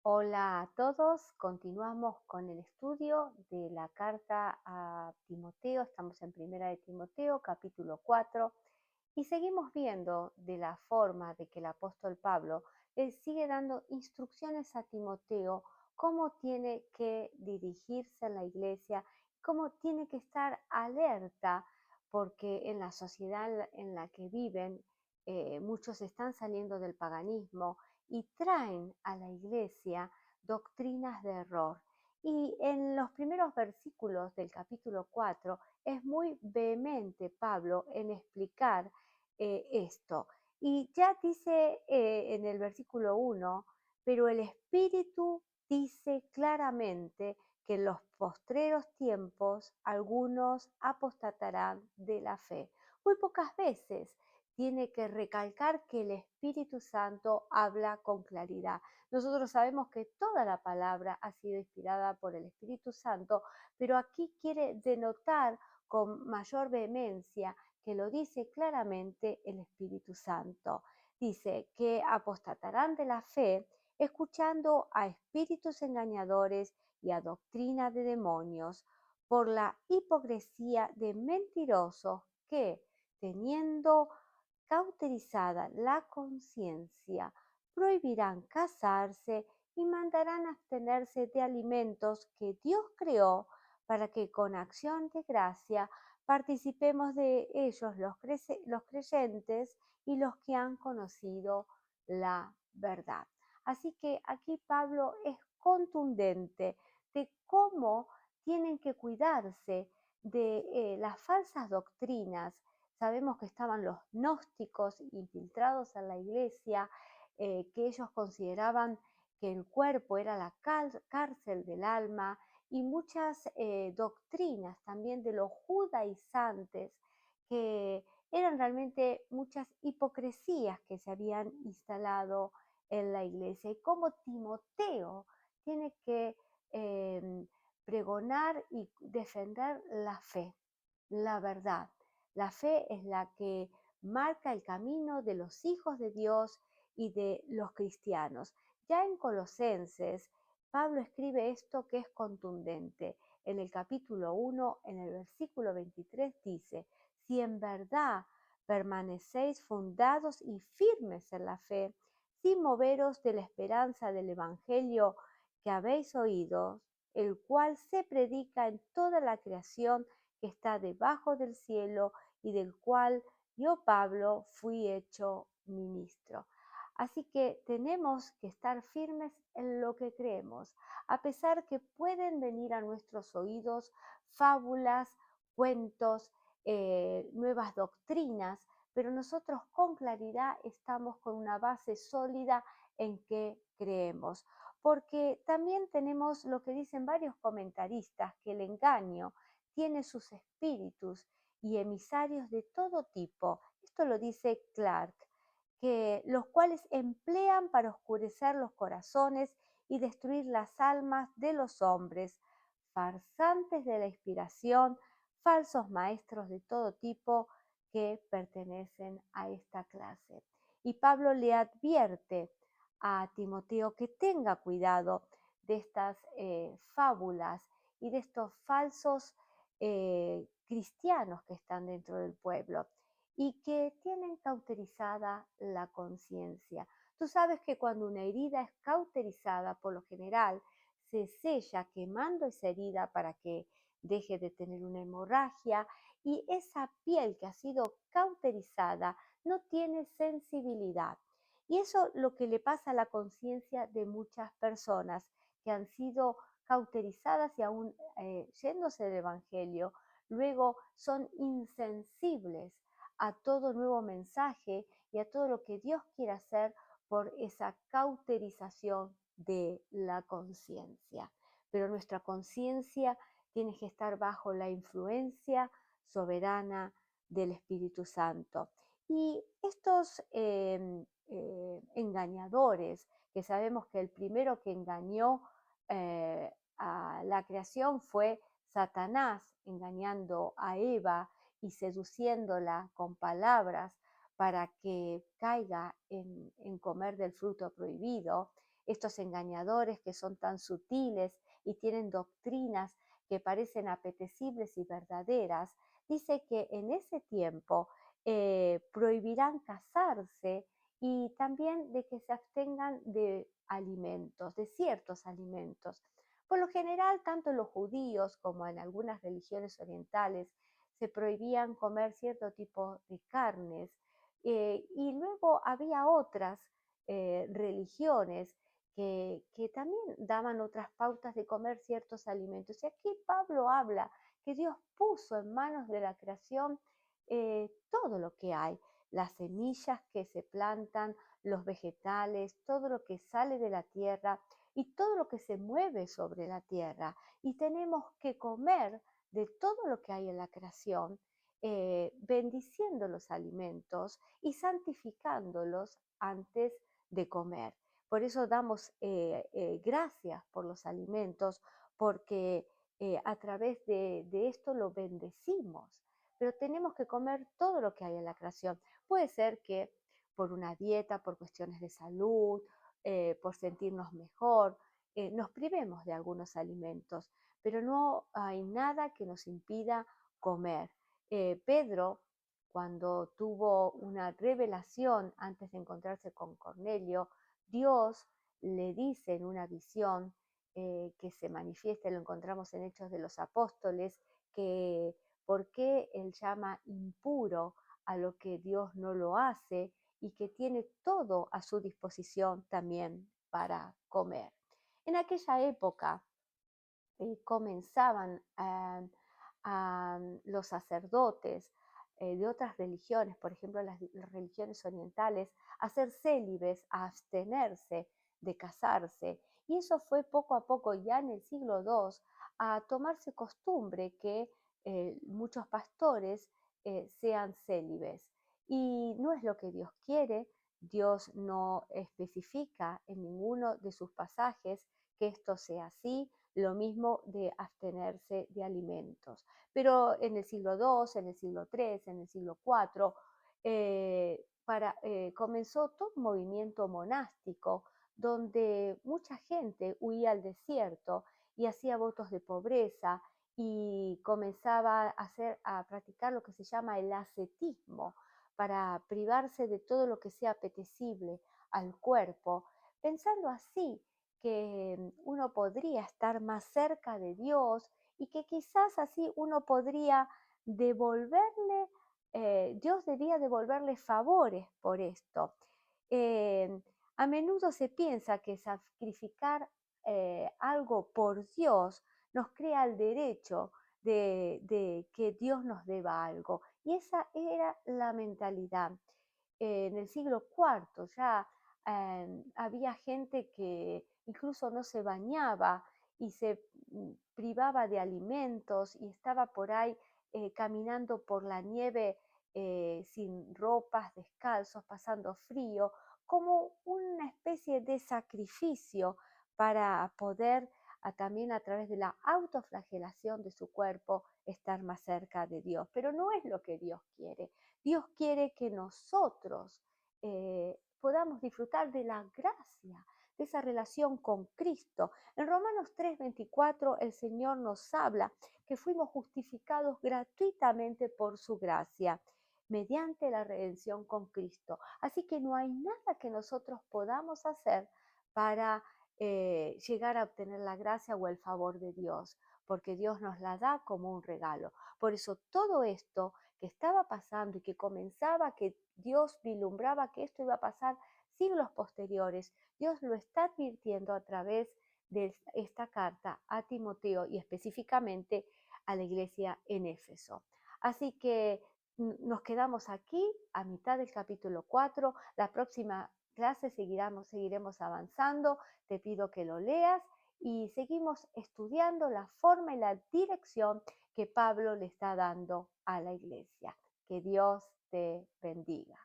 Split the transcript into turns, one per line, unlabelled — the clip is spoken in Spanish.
Hola a todos, continuamos con el estudio de la carta a Timoteo, estamos en Primera de Timoteo, capítulo 4, y seguimos viendo de la forma de que el apóstol Pablo le sigue dando instrucciones a Timoteo, cómo tiene que dirigirse en la iglesia, cómo tiene que estar alerta, porque en la sociedad en la que viven, muchos están saliendo del paganismo y traen a la iglesia doctrinas de error. Y en los primeros versículos del capítulo 4 es muy vehemente Pablo en explicar esto. Y ya dice en el versículo 1, pero el Espíritu dice claramente que en los postreros tiempos algunos apostatarán de la fe. Muy pocas veces tiene que recalcar que el Espíritu Santo habla con claridad. Nosotros sabemos que toda la palabra ha sido inspirada por el Espíritu Santo, pero aquí quiere denotar con mayor vehemencia que lo dice claramente el Espíritu Santo. Dice que apostatarán de la fe escuchando a espíritus engañadores y a doctrina de demonios por la hipocresía de mentirosos que, teniendo cauterizada la conciencia, prohibirán casarse y mandarán abstenerse de alimentos que Dios creó para que con acción de gracia participemos de ellos los creyentes y los que han conocido la verdad. Así que aquí Pablo es contundente de cómo tienen que cuidarse de las falsas doctrinas. Sabemos que estaban los gnósticos infiltrados en la iglesia, que ellos consideraban que el cuerpo era la cárcel del alma, y muchas doctrinas también de los judaizantes, que eran realmente muchas hipocresías que se habían instalado en la iglesia, y cómo Timoteo tiene que eh, pregonar y defender la fe, la verdad. La fe es la que marca el camino de los hijos de Dios y de los cristianos. Ya en Colosenses, Pablo escribe esto que es contundente. En el capítulo 1, en el versículo 23 dice, si en verdad permanecéis fundados y firmes en la fe, sin moveros de la esperanza del Evangelio que habéis oído, el cual se predica en toda la creación que está debajo del cielo y del cual yo, Pablo, fui hecho ministro. Así que tenemos que estar firmes en lo que creemos, a pesar que pueden venir a nuestros oídos fábulas, cuentos, nuevas doctrinas, pero nosotros con claridad estamos con una base sólida en que creemos. Porque también tenemos lo que dicen varios comentaristas, que el engaño tiene sus espíritus y emisarios de todo tipo. Esto lo dice Clark, que los cuales emplean para oscurecer los corazones y destruir las almas de los hombres, farsantes de la inspiración, falsos maestros de todo tipo que pertenecen a esta clase. Y Pablo le advierte a Timoteo que tenga cuidado de estas fábulas y de estos falsos cristianos que están dentro del pueblo y que tienen cauterizada la conciencia. Tú sabes que cuando una herida es cauterizada, por lo general se sella quemando esa herida para que deje de tener una hemorragia, y esa piel que ha sido cauterizada no tiene sensibilidad. Y eso es lo que le pasa a la conciencia de muchas personas que han sido cauterizadas y aún yéndose del Evangelio, luego son insensibles a todo nuevo mensaje y a todo lo que Dios quiere hacer por esa cauterización de la conciencia. Pero nuestra conciencia tiene que estar bajo la influencia soberana del Espíritu Santo. Y estos engañadores, que sabemos que el primero que engañó a la creación fue Satanás, engañando a Eva y seduciéndola con palabras para que caiga en comer del fruto prohibido. estos engañadores que son tan sutiles y tienen doctrinas que parecen apetecibles y verdaderas, dice que en ese tiempo prohibirán casarse y también de que se abstengan de alimentos, de ciertos alimentos. Por lo general, tanto en los judíos como en algunas religiones orientales se prohibían comer cierto tipo de carnes, y luego había otras religiones que también daban otras pautas de comer ciertos alimentos. Y aquí Pablo habla que Dios puso en manos de la creación todo lo que hay, las semillas que se plantan, los vegetales, todo lo que sale de la tierra y todo lo que se mueve sobre la tierra. Y tenemos que comer de todo lo que hay en la creación, bendiciendo los alimentos y santificándolos antes de comer. Por eso damos gracias por los alimentos, porque a través de esto lo bendecimos. Pero tenemos que comer todo lo que hay en la creación. Puede ser que por una dieta, por cuestiones de salud, por sentirnos mejor, nos privemos de algunos alimentos, pero no hay nada que nos impida comer. Pedro, cuando tuvo una revelación antes de encontrarse con Cornelio, Dios le dice en una visión que se manifiesta, lo encontramos en Hechos de los Apóstoles, que por qué él llama impuro a lo que Dios no lo hace y que tiene todo a su disposición también para comer. En aquella época comenzaban los sacerdotes de otras religiones, por ejemplo las religiones orientales, a ser célibes, a abstenerse de casarse. Y eso fue poco a poco, ya en el siglo II, a tomarse costumbre que muchos pastores sean célibes. Y no es lo que Dios quiere. Dios no especifica en ninguno de sus pasajes que esto sea así, lo mismo de abstenerse de alimentos. Pero en el siglo II, en el siglo III, en el siglo IV, comenzó todo un movimiento monástico donde mucha gente huía al desierto y hacía votos de pobreza y comenzaba a practicar lo que se llama el ascetismo, para privarse de todo lo que sea apetecible al cuerpo, pensando así que uno podría estar más cerca de Dios y que quizás así uno podría devolverle, Dios debía devolverle favores por esto. Eh, a menudo se piensa que sacrificar algo por Dios nos crea el derecho de que Dios nos deba algo. Y esa era la mentalidad. En el siglo IV ya había gente que incluso no se bañaba y se privaba de alimentos y estaba por ahí caminando por la nieve sin ropas, descalzos, pasando frío, como una especie de sacrificio para poder también a través de la autoflagelación de su cuerpo estar más cerca de Dios. Pero no es lo que Dios quiere. Dios quiere que nosotros podamos disfrutar de la gracia, de esa relación con Cristo. En Romanos 3:24 el Señor nos habla que fuimos justificados gratuitamente por su gracia, mediante la redención con Cristo. Así que no hay nada que nosotros podamos hacer para llegar a obtener la gracia o el favor de Dios, porque Dios nos la da como un regalo. Por eso todo esto que estaba pasando y que comenzaba, que Dios vislumbraba que esto iba a pasar siglos posteriores, Dios lo está advirtiendo a través de esta carta a Timoteo y específicamente a la iglesia en Éfeso. Así que nos quedamos aquí a mitad del capítulo 4. La próxima clase seguiremos avanzando. Te pido que lo leas y seguimos estudiando la forma y la dirección que Pablo le está dando a la iglesia. Que Dios te bendiga.